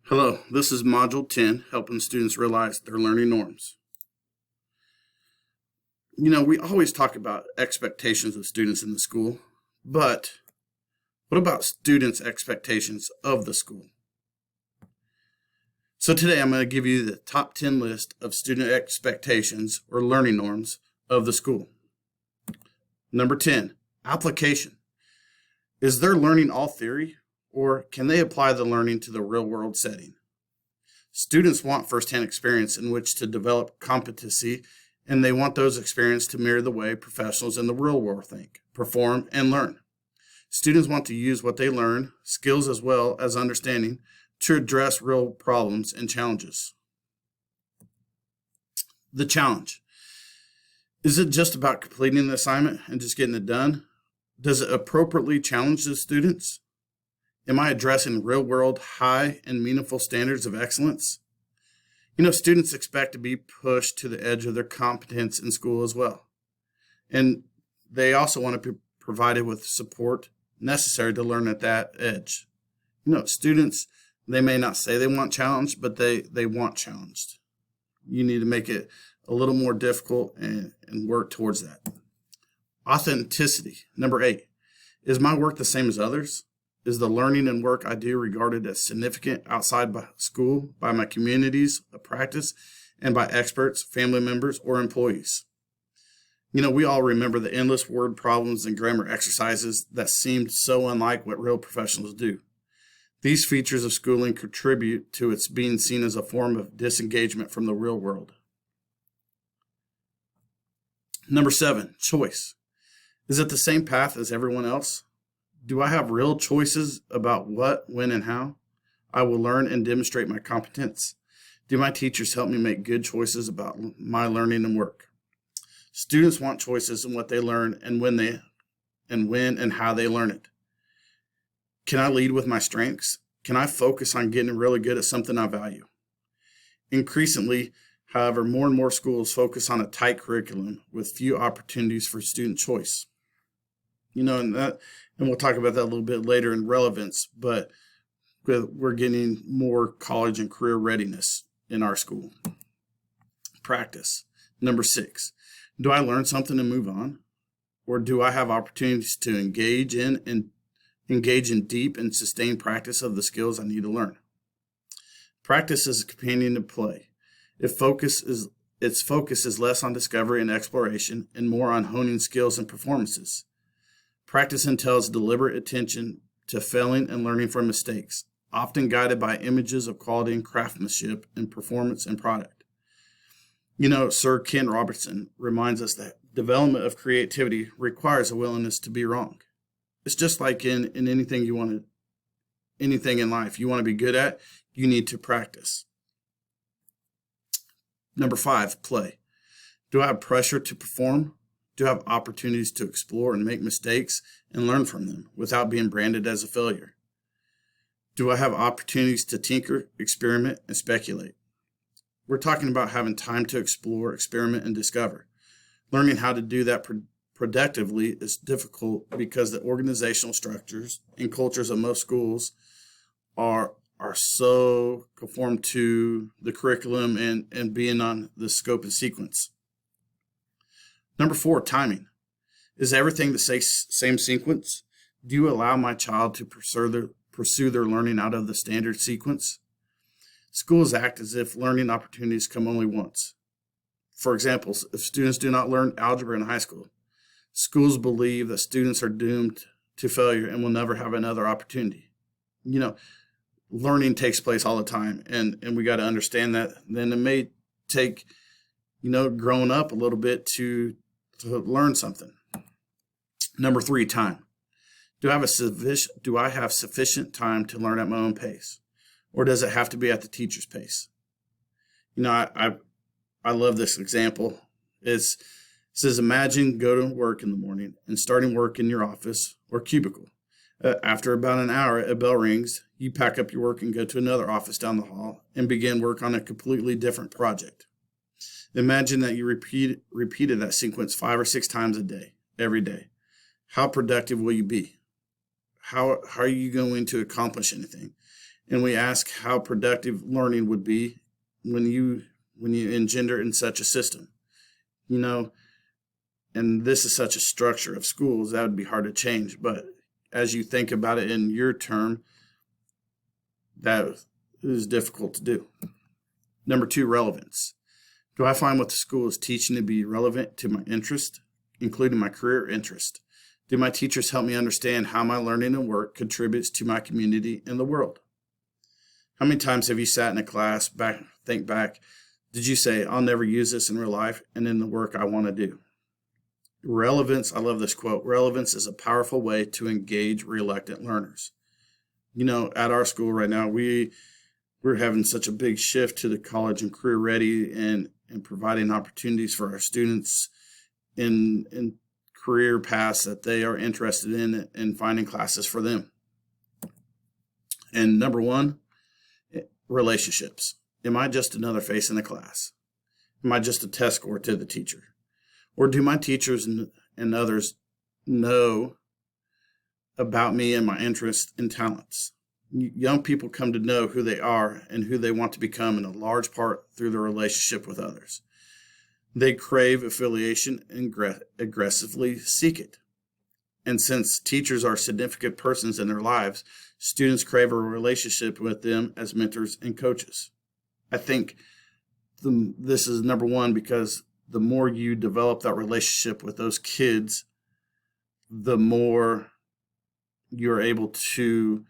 Hello, this is Module 10, helping students realize their learning norms. We always talk about expectations of students in the school, but what about students' expectations of the school? So today I'm going to give you the top 10 list of student expectations or learning norms of the school. Number 10, application. Is their learning all theory? Or can they apply the learning to the real-world setting? Students want firsthand experience in which to develop competency, and they want those experiences to mirror the way professionals in the real world think, perform, and learn. Students want to use what they learn, skills as well as understanding, to address real problems and challenges. The challenge. Is it just about completing the assignment and just getting it done? Does it appropriately challenge the students? Am I addressing real-world, high and meaningful standards of excellence? Students expect to be pushed to the edge of their competence in school as well. And they also want to be provided with support necessary to learn at that edge. Students, they may not say they want challenged, but they want challenged. You need to make it a little more difficult and work towards that. Authenticity. Number 8. Is my work the same as others? Is the learning and work I do regarded as significant outside by school, by my communities of practice, and by experts, family members, or employees? We all remember the endless word problems and grammar exercises that seemed so unlike what real professionals do. These features of schooling contribute to its being seen as a form of disengagement from the real world. Number 7, choice. Is it the same path as everyone else? Do I have real choices about what, when, and how I will learn and demonstrate my competence? Do my teachers help me make good choices about my learning and work? Students want choices in what they learn and when and how they learn it. Can I lead with my strengths? Can I focus on getting really good at something I value? Increasingly, however, more and more schools focus on a tight curriculum with few opportunities for student choice. And we'll talk about that a little bit later in relevance, but we're getting more college and career readiness in our school. Practice. Number 6, do I learn something and move on? Or do I have opportunities to engage in deep and sustained practice of the skills I need to learn? Practice is a companion to play. Its focus is less on discovery and exploration and more on honing skills and performances. Practice entails deliberate attention to failing and learning from mistakes, often guided by images of quality and craftsmanship in performance and product. Sir Ken Robertson reminds us that development of creativity requires a willingness to be wrong. It's just like in anything anything in life you want to be good at, you need to practice. Number 5, play. Do I have pressure to perform? Do I have opportunities to explore and make mistakes and learn from them without being branded as a failure? Do I have opportunities to tinker, experiment, and speculate? We're talking about having time to explore, experiment, and discover. Learning how to do that productively is difficult because the organizational structures and cultures of most schools are so conformed to the curriculum and being on the scope and sequence. Number 4, timing. Is everything the same sequence? Do you allow my child to pursue their learning out of the standard sequence? Schools act as if learning opportunities come only once. For example, if students do not learn algebra in high school, schools believe that students are doomed to failure and will never have another opportunity. Learning takes place all the time, and we got to understand that. Then it may take, growing up a little bit to learn something. Number 3, time. Do I have sufficient time to learn at my own pace, or does it have to be at the teacher's pace? I love this example. It says, imagine go to work in the morning and starting work in your office or cubicle. After about an hour, a bell rings. You pack up your work and go to another office down the hall and begin work on a completely different project. Imagine that you repeated that sequence 5 or 6 times a day, every day. How productive will you be? How are you going to accomplish anything? and we ask how productive learning would be when you engender in such a system. You know, and this is such a structure of schools that would be hard to change. But as you think about it in your term, that is difficult to do. Number 2, relevance. Do I find what the school is teaching to be relevant to my interest, including my career interest? Do my teachers help me understand how my learning and work contributes to my community and the world? How many times have you sat in a class, think back, did you say, I'll never use this in real life and in the work I want to do? Relevance, I love this quote, relevance is a powerful way to engage reluctant learners. You know, at our school right now, we're having such a big shift to the college and career ready and providing opportunities for our students in career paths that they are interested in and finding classes for them. And number 1, relationships. Am I just another face in the class? Am I just a test score to the teacher? Or do my teachers and others know about me and my interests and talents? Young people come to know who they are and who they want to become in a large part through their relationship with others. They crave affiliation and aggressively seek it. And since teachers are significant persons in their lives, students crave a relationship with them as mentors and coaches. I think this is number 1 because the more you develop that relationship with those kids, the more you're able to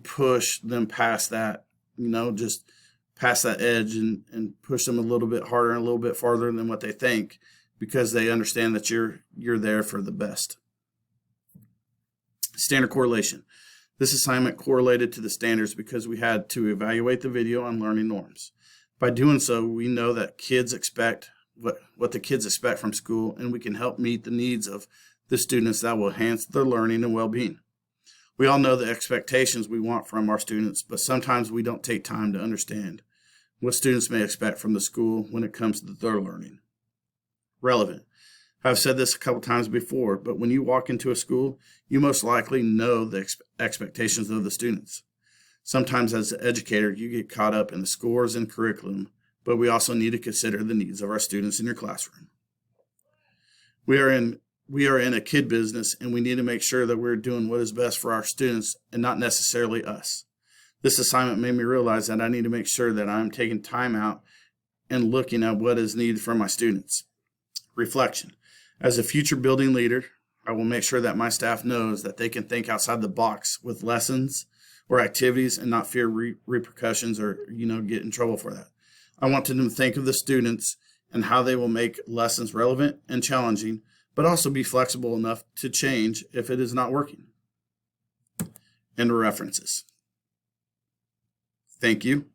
push them past that, just past that edge and push them a little bit harder and a little bit farther than what they think, because they understand that you're there for the best. Standard correlation. This assignment correlated to the standards because we had to evaluate the video on learning norms. By doing so, we know that kids expect what the kids expect from school, and we can help meet the needs of the students that will enhance their learning and well-being. We all know the expectations we want from our students, but sometimes we don't take time to understand what students may expect from the school when it comes to their learning. Relevant. I've said this a couple times before, but when you walk into a school, you most likely know the expectations of the students. Sometimes as an educator, you get caught up in the scores and curriculum, but we also need to consider the needs of our students in your classroom. We are in a kid business, and we need to make sure that we're doing what is best for our students and not necessarily us. This assignment made me realize that I need to make sure that I'm taking time out and looking at what is needed from my students. Reflection. As a future building leader, I will make sure that my staff knows that they can think outside the box with lessons or activities and not fear repercussions or, get in trouble for that. I want them to think of the students and how they will make lessons relevant and challenging, but also be flexible enough to change if it is not working. And references. Thank you.